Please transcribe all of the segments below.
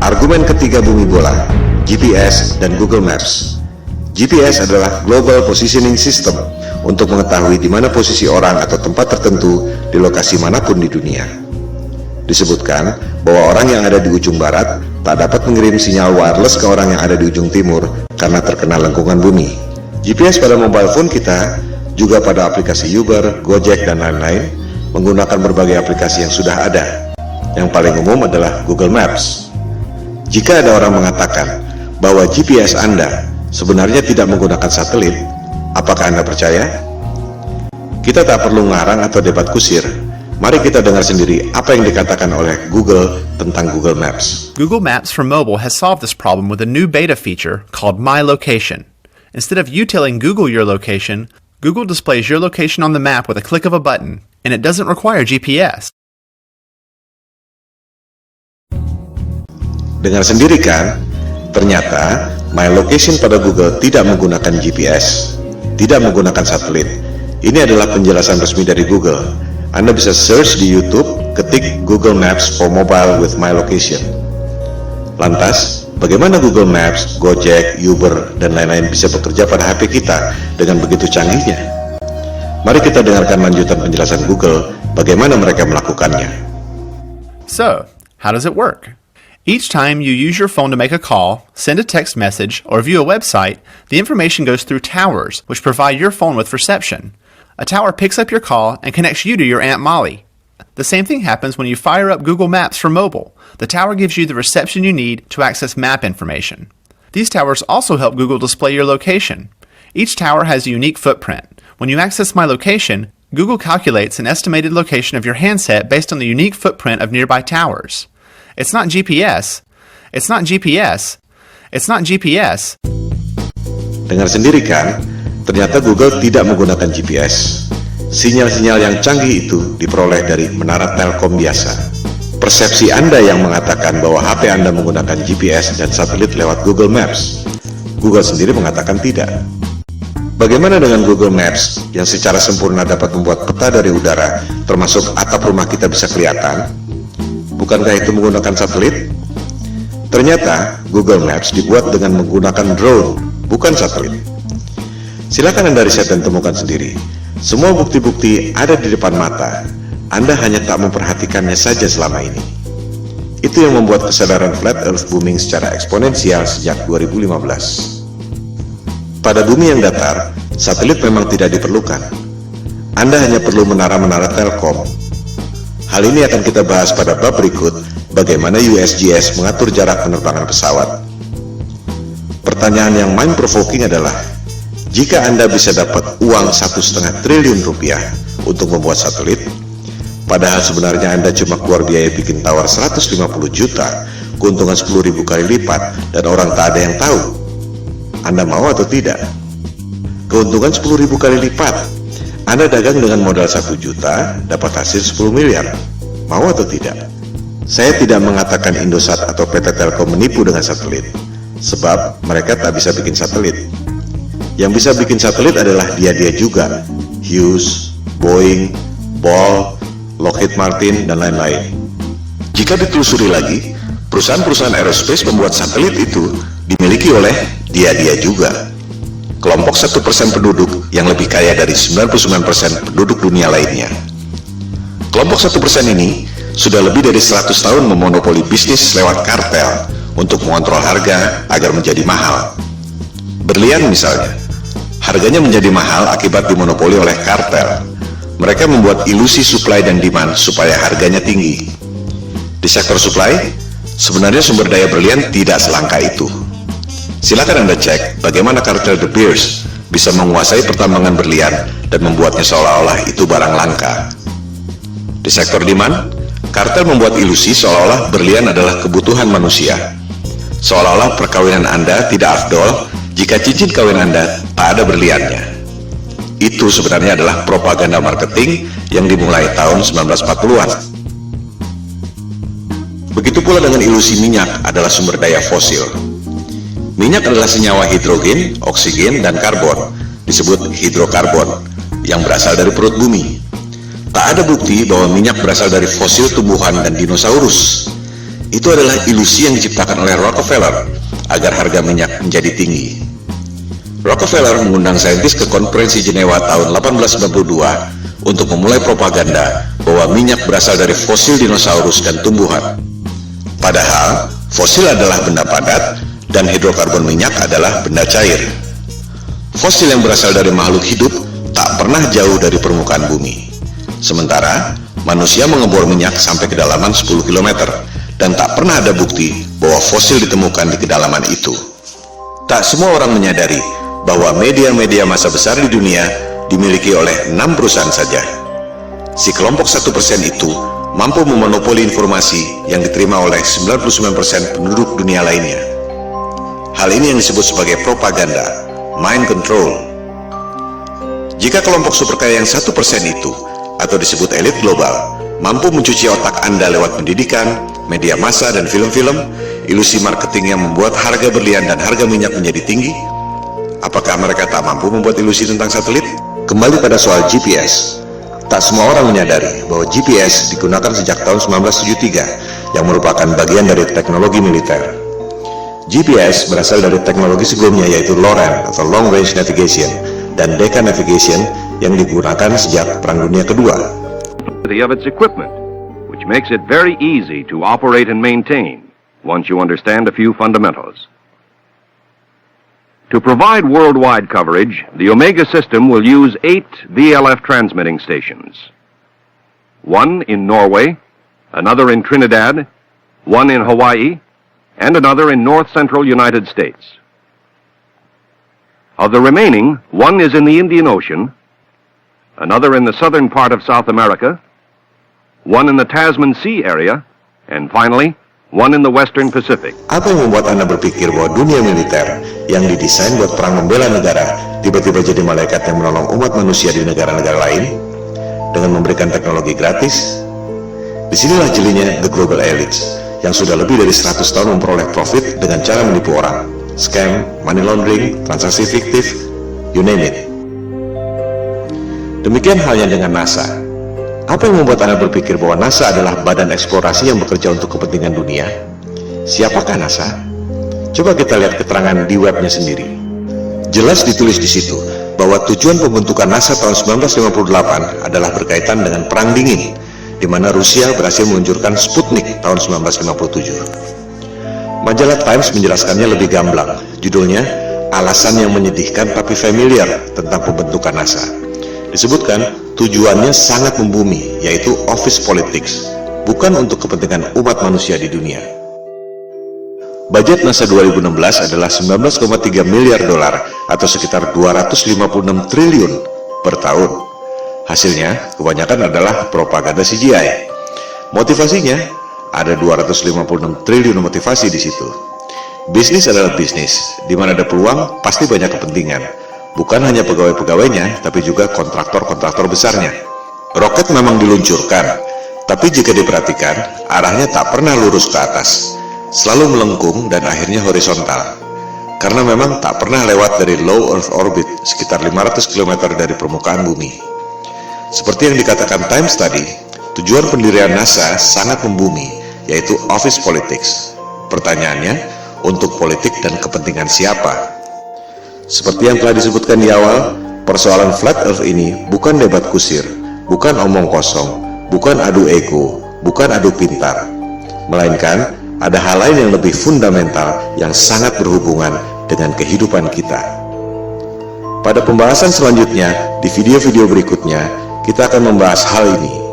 Argumen ketiga bumi bola, GPS dan Google Maps. GPS adalah Global Positioning System untuk mengetahui di mana posisi orang atau tempat tertentu di lokasi manapun di dunia. Disebutkan bahwa orang yang ada di ujung barat tak dapat mengirim sinyal wireless ke orang yang ada di ujung timur karena terkena lengkungan bumi. GPS pada mobile phone kita, juga pada aplikasi Uber, Gojek, dan lain-lain, menggunakan berbagai aplikasi yang sudah ada. Yang paling umum adalah Google Maps. Jika ada orang mengatakan bahwa GPS Anda sebenarnya tidak menggunakan satelit, apakah Anda percaya? Kita tak perlu ngarang atau debat kusir. Mari kita dengar sendiri apa yang dikatakan oleh Google tentang Google Maps. Google Maps for mobile has solved this problem with a new beta feature called My Location. Instead of you telling Google your location, Google displays your location on the map with a click of a button, and it doesn't require GPS. Dengar sendiri kan? Ternyata My Location pada Google tidak menggunakan GPS, tidak menggunakan satelit. Ini adalah penjelasan resmi dari Google. Anda bisa search di YouTube, ketik Google Maps for Mobile with My Location. Lantas, bagaimana Google Maps, Gojek, Uber, dan lain-lain bisa bekerja pada HP kita dengan begitu canggihnya? Mari kita dengarkan lanjutan penjelasan Google bagaimana mereka melakukannya. So, how does it work? Each time you use your phone to make a call, send a text message, or view a website, the information goes through towers, which provide your phone with reception. A tower picks up your call and connects you to your Aunt Molly. The same thing happens when you fire up Google Maps for mobile. The tower gives you the reception you need to access map information. These towers also help Google display your location. Each tower has a unique footprint. When you access My Location, Google calculates an estimated location of your handset based on the unique footprint of nearby towers. It's not GPS. It's not GPS. It's not GPS. Dengar sendiri kan? Ternyata Google tidak menggunakan GPS. Sinyal-sinyal yang canggih itu diperoleh dari menara Telkom biasa. Persepsi Anda yang mengatakan bahwa HP Anda menggunakan GPS dan satelit lewat Google Maps. Google sendiri mengatakan tidak. Bagaimana dengan Google Maps yang secara sempurna dapat membuat peta dari udara, termasuk atap rumah kita bisa kelihatan? Bukankah itu menggunakan satelit? Ternyata Google Maps dibuat dengan menggunakan drone, bukan satelit. Silakan Anda riset dan temukan sendiri. Semua bukti-bukti ada di depan mata. Anda hanya tak memperhatikannya saja selama ini. Itu yang membuat kesadaran Flat Earth booming secara eksponensial sejak 2015. Pada bumi yang datar, satelit memang tidak diperlukan. Anda hanya perlu menara-menara Telkom. Hal ini akan kita bahas pada bab berikut, bagaimana USGS mengatur jarak penerbangan pesawat. Pertanyaan yang mind-provoking adalah, jika Anda bisa dapat uang 1,5 triliun rupiah untuk membuat satelit, padahal sebenarnya Anda cuma keluar biaya bikin tower 150 juta, keuntungan 10.000 kali lipat, dan orang tak ada yang tahu, Anda mau atau tidak? Keuntungan 10.000 kali lipat. Anda dagang dengan modal 1 juta, dapat hasil 10 miliar. Mau atau tidak? Saya tidak mengatakan Indosat atau PT Telkom menipu dengan satelit, sebab mereka tak bisa bikin satelit. Yang bisa bikin satelit adalah dia-dia juga, Hughes, Boeing, Ball, Lockheed Martin, dan lain-lain. Jika ditelusuri lagi, perusahaan-perusahaan aerospace membuat satelit itu dimiliki oleh dia-dia juga. Kelompok 1% penduduk yang lebih kaya dari 99% penduduk dunia lainnya. Kelompok 1% ini sudah lebih dari 100 tahun memonopoli bisnis lewat kartel untuk mengontrol harga agar menjadi mahal. Berlian misalnya, harganya menjadi mahal akibat dimonopoli oleh kartel. Mereka membuat ilusi supply dan demand supaya harganya tinggi. Di sektor supply, sebenarnya sumber daya berlian tidak selangka itu. Silakan Anda cek bagaimana kartel De Beers bisa menguasai pertambangan berlian dan membuatnya seolah-olah itu barang langka. Di sektor demand, kartel membuat ilusi seolah-olah berlian adalah kebutuhan manusia. Seolah-olah perkawinan Anda tidak afdol jika cincin kawin Anda tak ada berliannya. Itu sebenarnya adalah propaganda marketing yang dimulai tahun 1940-an. Begitu pula dengan ilusi minyak adalah sumber daya fosil. Minyak adalah senyawa hidrogen, oksigen, dan karbon, disebut hidrokarbon, yang berasal dari perut bumi. Tak ada bukti bahwa minyak berasal dari fosil tumbuhan dan dinosaurus. Itu adalah ilusi yang diciptakan oleh Rockefeller agar harga minyak menjadi tinggi. Rockefeller mengundang saintis ke konferensi Jenewa tahun 1892 untuk memulai propaganda bahwa minyak berasal dari fosil dinosaurus dan tumbuhan. Padahal, fosil adalah benda padat dan hidrokarbon minyak adalah benda cair. Fosil yang berasal dari makhluk hidup tak pernah jauh dari permukaan bumi. Sementara, manusia mengebor minyak sampai kedalaman 10 km dan tak pernah ada bukti bahwa fosil ditemukan di kedalaman itu. Tak semua orang menyadari bahwa media-media massa besar di dunia dimiliki oleh 6 perusahaan saja. Si kelompok 1% itu mampu memonopoli informasi yang diterima oleh 99% penduduk dunia lainnya. Hal ini yang disebut sebagai propaganda, mind control. Jika kelompok super kaya yang 1% itu, atau disebut elit global, mampu mencuci otak Anda lewat pendidikan, media massa, dan film-film, ilusi marketing yang membuat harga berlian dan harga minyak menjadi tinggi, apakah mereka tak mampu membuat ilusi tentang satelit? Kembali pada soal GPS. Tak semua orang menyadari bahwa GPS digunakan sejak tahun 1973 yang merupakan bagian dari teknologi militer. GPS berasal dari teknologi sebelumnya yaitu LORAN atau Long Range Navigation dan Decca Navigation yang digunakan sejak Perang Dunia Kedua. Of its equipment, which makes it very easy to operate and maintain once you understand a few fundamentals. To provide worldwide coverage, the Omega system will use 8 VLF transmitting stations. One in Norway, another in Trinidad, one in Hawaii, and another in north-central United States. Of the remaining, one is in the Indian Ocean, another in the southern part of South America, one in the Tasman Sea area, and finally, one in the Western Pacific. Apa yang membuat Anda berpikir bahwa dunia militer yang didesain buat perang membela negara tiba-tiba jadi malaikat yang menolong umat manusia di negara-negara lain dengan memberikan teknologi gratis? Disinilah jelinya the global elites yang sudah lebih dari 100 tahun memperoleh profit dengan cara menipu orang, scam, money laundering, transaksi fiktif, you name it. Demikian halnya dengan NASA. Apa yang membuat Anda berpikir bahwa NASA adalah badan eksplorasi yang bekerja untuk kepentingan dunia? Siapakah NASA? Coba kita lihat keterangan di webnya sendiri. Jelas ditulis di situ bahwa tujuan pembentukan NASA tahun 1958 adalah berkaitan dengan Perang Dingin, di mana Rusia berhasil meluncurkan Sputnik tahun 1957. Majalah Times menjelaskannya lebih gamblang. Judulnya, Alasan yang Menyedihkan Tapi Familiar tentang Pembentukan NASA. Disebutkan, tujuannya sangat membumi, yaitu office politics, bukan untuk kepentingan umat manusia di dunia. Budget NASA 2016 adalah 19,3 miliar dolar atau sekitar 256 triliun per tahun. Hasilnya, kebanyakan adalah propaganda CGI. Motivasinya, ada 256 triliun motivasi di situ. Bisnis adalah bisnis, di mana ada peluang, pasti banyak kepentingan. Bukan hanya pegawai-pegawainya, tapi juga kontraktor-kontraktor besarnya. Roket memang diluncurkan, tapi jika diperhatikan, arahnya tak pernah lurus ke atas, selalu melengkung dan akhirnya horizontal. Karena memang tak pernah lewat dari low Earth orbit, sekitar 500 km dari permukaan bumi. Seperti yang dikatakan Times tadi, tujuan pendirian NASA sangat membumi, yaitu office politics. Pertanyaannya, untuk politik dan kepentingan siapa? Seperti yang telah disebutkan di awal, persoalan flat earth ini bukan debat kusir, bukan omong kosong, bukan adu ego, bukan adu pintar, melainkan ada hal lain yang lebih fundamental yang sangat berhubungan dengan kehidupan kita. Pada pembahasan selanjutnya, di video-video berikutnya, kita akan membahas hal ini.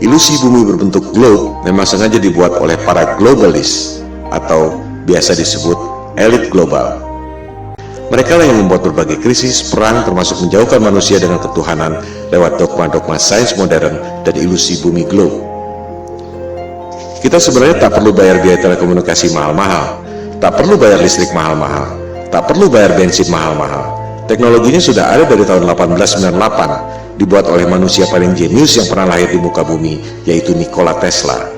Ilusi bumi berbentuk globe memang sengaja dibuat oleh para globalis atau biasa disebut elit global. Mereka lah yang membuat berbagai krisis, perang, termasuk menjauhkan manusia dengan ketuhanan lewat dogma-dogma sains modern dan ilusi bumi globe. Kita sebenarnya tak perlu bayar biaya telekomunikasi mahal-mahal, tak perlu bayar listrik mahal-mahal, tak perlu bayar bensin mahal-mahal. Teknologinya sudah ada dari tahun 1898, dibuat oleh manusia paling jenius yang pernah lahir di muka bumi, yaitu Nikola Tesla.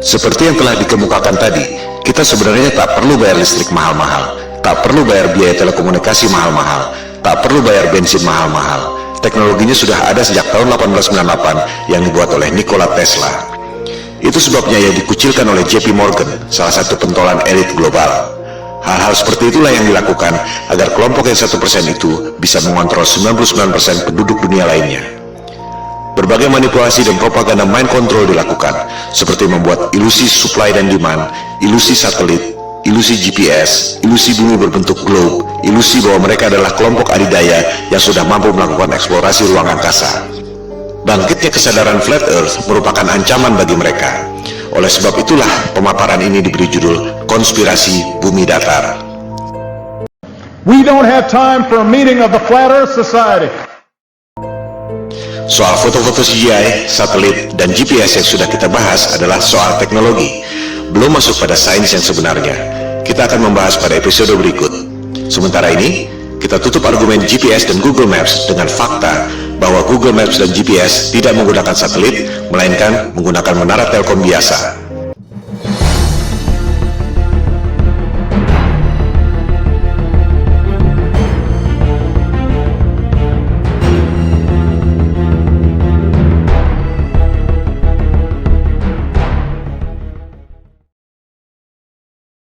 Seperti yang telah dikemukakan tadi, kita sebenarnya tak perlu bayar listrik mahal-mahal, tak perlu bayar biaya telekomunikasi mahal-mahal, tak perlu bayar bensin mahal-mahal. Teknologinya sudah ada sejak tahun 1898 yang dibuat oleh Nikola Tesla. Itu sebabnya ia dikucilkan oleh JP Morgan, salah satu pentolan elit global. Hal-hal seperti itulah yang dilakukan agar kelompok yang 1% itu bisa mengontrol 99% penduduk dunia lainnya. Berbagai manipulasi dan propaganda mind control dilakukan, seperti membuat ilusi supply dan demand, ilusi satelit, ilusi GPS, ilusi bumi berbentuk globe, ilusi bahwa mereka adalah kelompok adidaya yang sudah mampu melakukan eksplorasi ruang angkasa. Bangkitnya kesadaran flat earth merupakan ancaman bagi mereka. Oleh sebab itulah pemaparan ini diberi judul Konspirasi Bumi Datar. We don't have time for a meeting of the Flat Earth Society. Soal foto-foto CGI, satelit, dan GPS yang sudah kita bahas adalah soal teknologi, belum masuk pada sains yang sebenarnya. Kita akan membahas pada episode berikut. Sementara ini, kita tutup argumen GPS dan Google Maps dengan fakta bahwa Google Maps dan GPS tidak menggunakan satelit, melainkan menggunakan menara telkom biasa.